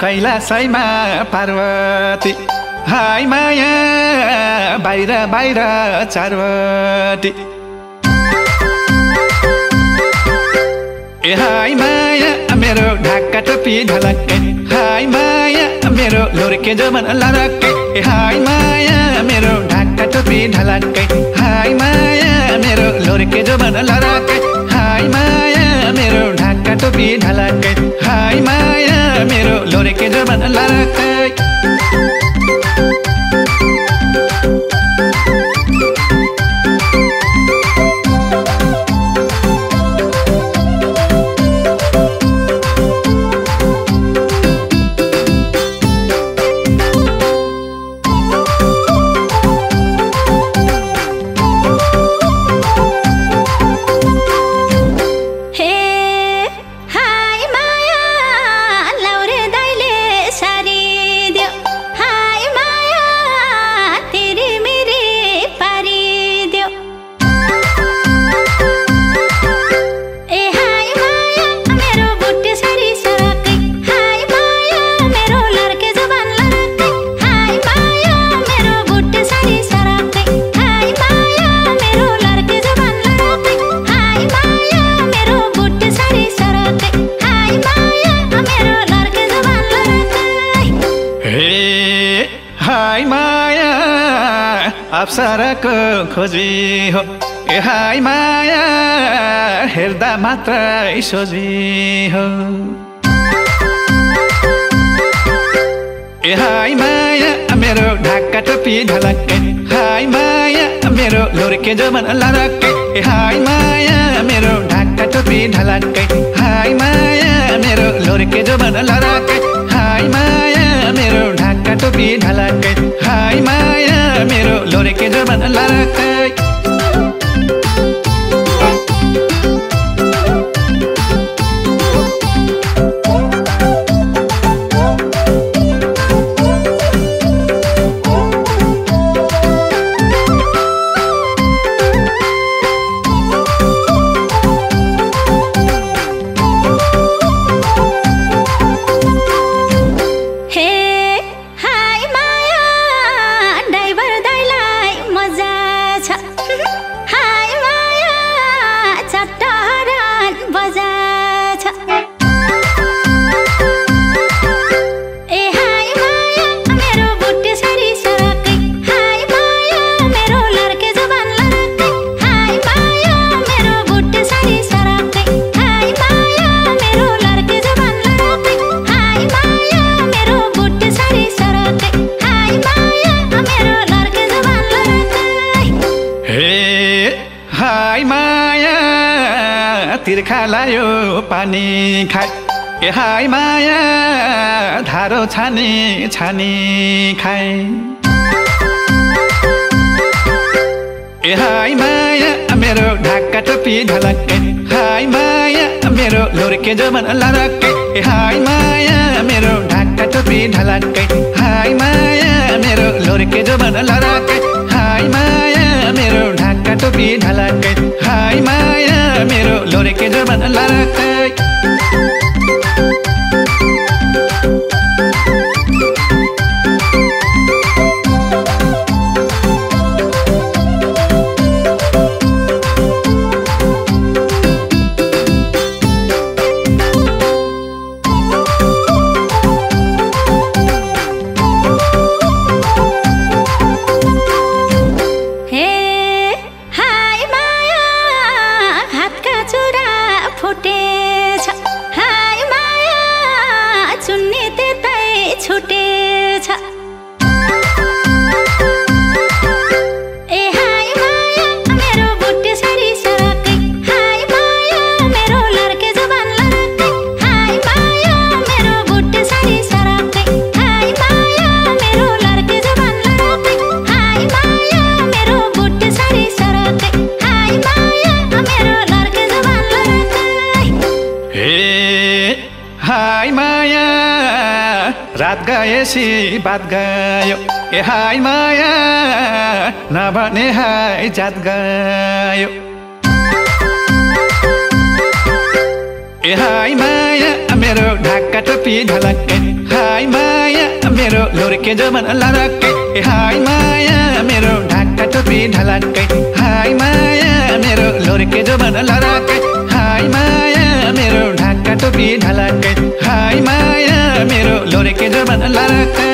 कैलाशैमा पार्वती हाय माया बाहिर बाहिर चारवटी ए हाय माया मेरो ढाका टोपी ढलक्कै हाय माया मेरो लोर्के जमन लरक्कै ए हाय माया मेरो ढाका टोपी ढलक्कै हाय माया मेरो लोर्के जमन लरक्कै हाय माया मेरो ढाका टोपी ढलक्कै हाय माया मेरो लोर्के जमन लरक्कै अप्सराको खोजी हो ए हाय माया हेर्दा मात्रै सोझी हो ए हाय माया मेरो ढाका टोपी ढलक्कै हाय माया मेरो लोर्के जमन लरक्कै ए हाय माया मेरो ढाका टोपी ढलक्कै हाय माया मेरो लोर्के जमन लरक्कै हाय माया मेरो ढाका टोपी ढलक्कै हाय माया मेरो लोर्के जमन लरक्कै तिर्खा लायो पानी खाए ए हाय माया धारो छानी छानी खाए ए हाय माया मेरो ढाका टोपी ढलक्कै हाय माया मेरो लोर्के जमन लरक्कै ए हाय माया मेरो ढाका टोपी ढलक्कै हाय माया मेरो लोर्के जमन लरक्कै हाय माया मेरो ढाका टोपी ढलक्कै हाय माया मेरो लोर्के जमन लरक्कै रात गएपछि बात गयो ए हाय माया नभने हाय जात गयो ए हाय माया मेरो ढाका टोपी ढलक्कै हाय माया मेरो लोर्के जमन लरक्कै हाय माया मेरो ढाका टोपी ढलक्कै हाय माया मेरो लोर्के जमन लरक्कै हाय माया मेरो ढाका टोपी ढलक्कै हाय माया मेरो लोर्के जमन लरक्कै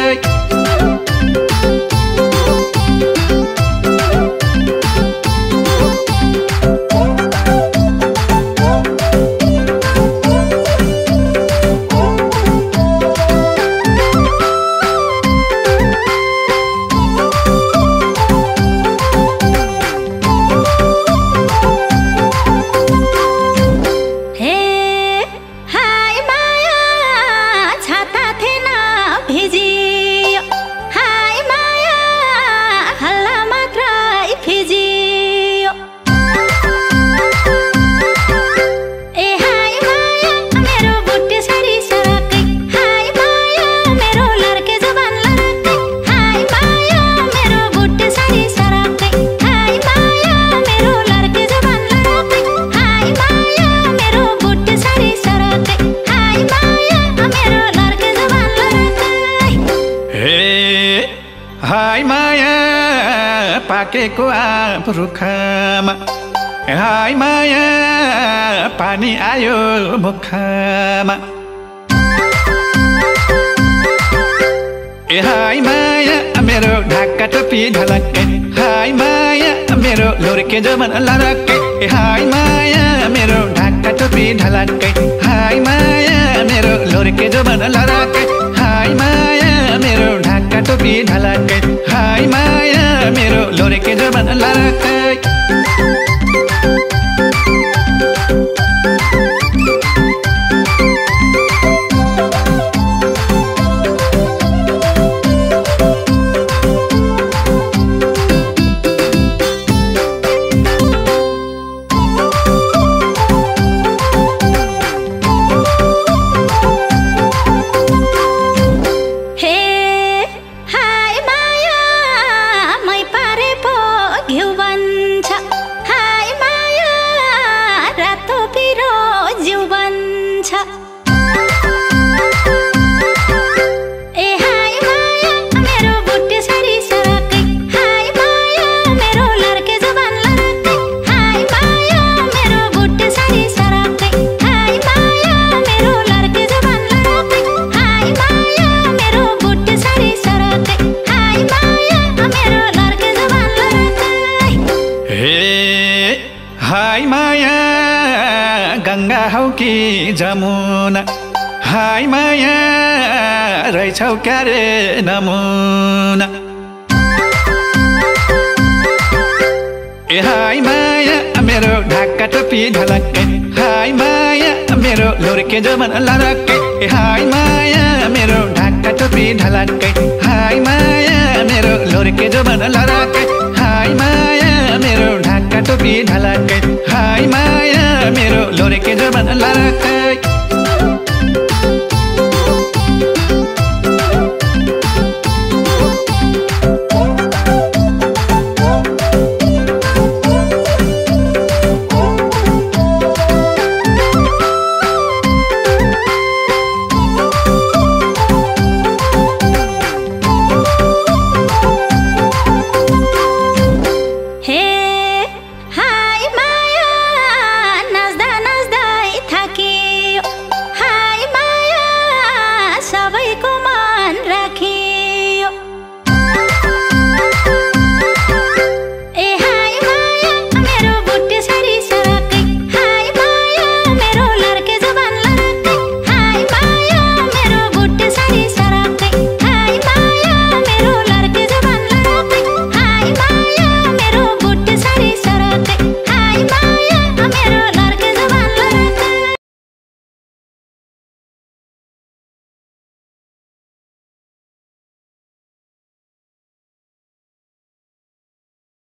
हाय माया पाकेको आँप रुखमा हाय माया पानी आयो मुखमा हाय माया मेरो ढाका टोपी ढलक्कै हाय माया मेरो लोर्के जमन लरक्कै हाय माया मेरो ढाका टोपी ढलक्कै हाय माया मेरो लोर्के जमन लरक्कै हाय माया मेरो ढाका टोपी ढलक्कै हाय माया मेरो लोर्के जमन लरक्कै हाय माया गंगा हौ कि जमुना हाय माया रहेछौ क्यारे नमुना हाय माया मेरो ढाका टोपी ढलक्कै हाय माया मेरो लोर्के जमन लरक्कै हाय माया मेरो ढाका टोपी ढलक्कै हाय माया मेरो लोर्के जमन लरक्कै हाय माया मेरो ढाका टोपी ढलक्कै हाय माया मेरो लोर्के जमन लरक्कै